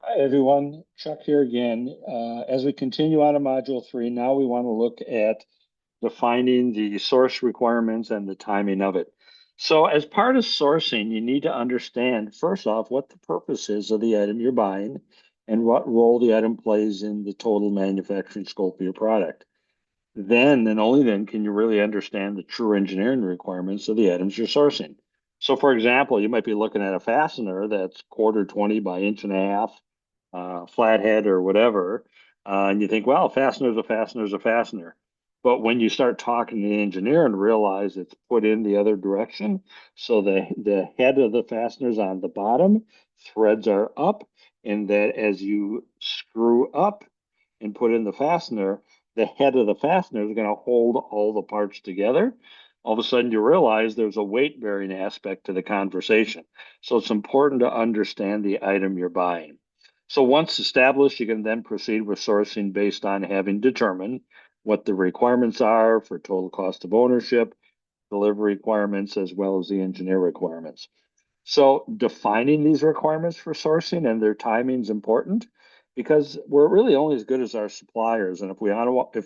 Hi, everyone. Chuck here again. As we continue on to Module 3, now we want to look at defining the source requirements and the timing of it. So as part of sourcing, you need to understand, first off, what the purpose is of the item you're buying and what role the item plays in the total manufacturing scope of your product. Then and only then can you really understand the true engineering requirements of the items you're sourcing. So, for example, you might be looking at a fastener that's quarter 20 by inch and a half, flathead or whatever, and you think, well, a fastener's a fastener's a fastener. But when you start talking to the engineer and realize it's put in the other direction, so the head of the fastener's on the bottom, threads are up, and that as you screw up and put in the fastener, the head of the fastener is going to hold all the parts together. All of a sudden, you realize there's a weight bearing aspect to the conversation. So it's important to understand the item you're buying. So once established, you can then proceed with sourcing based on having determined what the requirements are for total cost of ownership, delivery requirements, as well as the engineer requirements. So defining these requirements for sourcing and their timing is important because we're really only as good as our suppliers. And if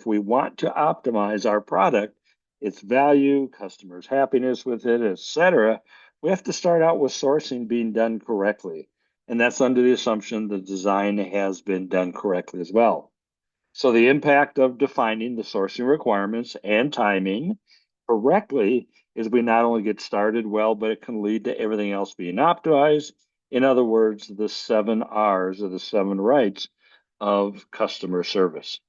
we want to optimize our product, its value, customers' happiness with it, etc., we have to start out with sourcing being done correctly. And that's under the assumption the design has been done correctly as well. So the impact of defining the sourcing requirements and timing correctly is we not only get started well, but it can lead to everything else being optimized. In other words, the seven R's or the seven rights of customer service.